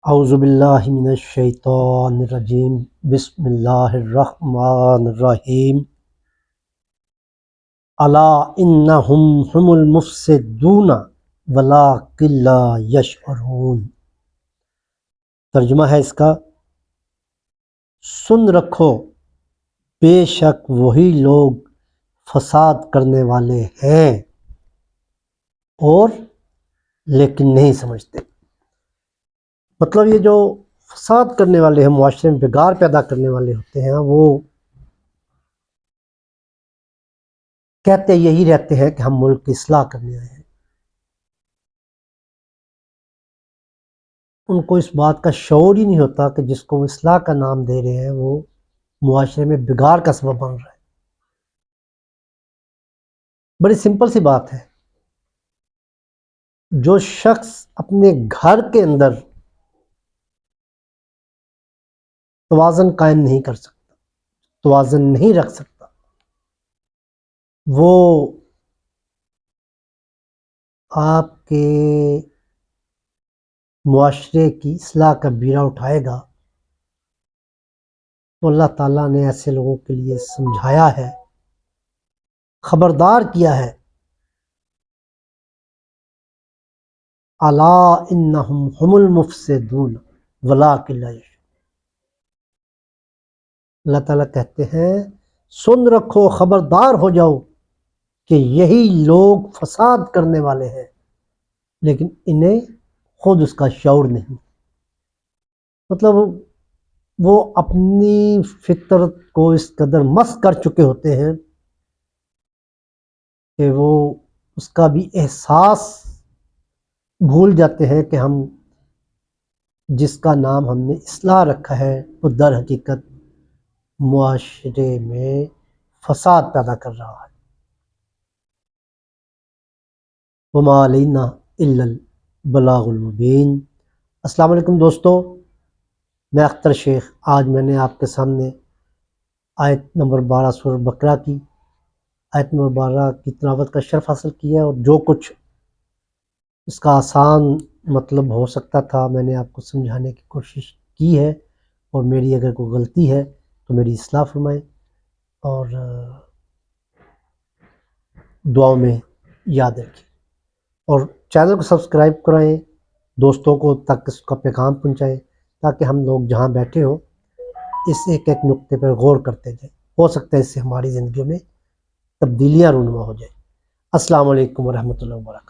اعوذ باللہ من الشیطان الرجیم بسم اللہ الرحمن الرحیم الا انہم هم المفسدون ولکن لا یشعرون۔ ترجمہ ہے اس کا، سن رکھو بے شک وہی لوگ فساد کرنے والے ہیں اور لیکن نہیں سمجھتے۔ مطلب یہ جو فساد کرنے والے ہیں، معاشرے میں بگاڑ پیدا کرنے والے ہوتے ہیں، وہ کہتے یہی رہتے ہیں کہ ہم ملک کی اصلاح کرنے آئے ہیں۔ ان کو اس بات کا شعور ہی نہیں ہوتا کہ جس کو وہ اصلاح کا نام دے رہے ہیں وہ معاشرے میں بگاڑ کا سبب بن رہا ہے۔ بڑی سمپل سی بات ہے، جو شخص اپنے گھر کے اندر توازن قائم نہیں کر سکتا، توازن نہیں رکھ سکتا، وہ آپ کے معاشرے کی اصلاح کا بیڑا اٹھائے گا تو اللہ تعالیٰ نے ایسے لوگوں کے لیے سمجھایا ہے، خبردار کیا ہے، الا انہم هم المفسدون ولکن لا یشعرون۔ اللہ تعالیٰ کہتے ہیں سن رکھو، خبردار ہو جاؤ کہ یہی لوگ فساد کرنے والے ہیں لیکن انہیں خود اس کا شعور نہیں۔ مطلب وہ اپنی فطرت کو اس قدر مست کر چکے ہوتے ہیں کہ وہ اس کا بھی احساس بھول جاتے ہیں کہ ہم جس کا نام ہم نے اصلاح رکھا ہے وہ در حقیقت معاشرے میں فساد پیدا کر رہا ہے۔ وما علینا الا البلاغ المبین۔ السلام علیکم دوستو، میں اختر شیخ آج میں نے آپ کے سامنے آیت نمبر 12 سورہ بقرہ کی آیت نمبر 12 کی تلاوت کا شرف حاصل کیا، اور جو کچھ اس کا آسان مطلب ہو سکتا تھا میں نے آپ کو سمجھانے کی کوشش کی ہے، اور میری اگر کوئی غلطی ہے تو میری اصلاح فرمائیں اور دعاؤں میں یاد رکھیں، اور چینل کو سبسکرائب کرائیں، دوستوں کو تک اس کا پیغام پہنچائیں تاکہ ہم لوگ جہاں بیٹھے ہوں اس ایک ایک نقطے پر غور کرتے جائیں۔ ہو سکتا ہے اس سے ہماری زندگیوں میں تبدیلیاں رونما ہو جائیں۔ السلام علیکم ورحمۃ اللہ وبرکاتہ۔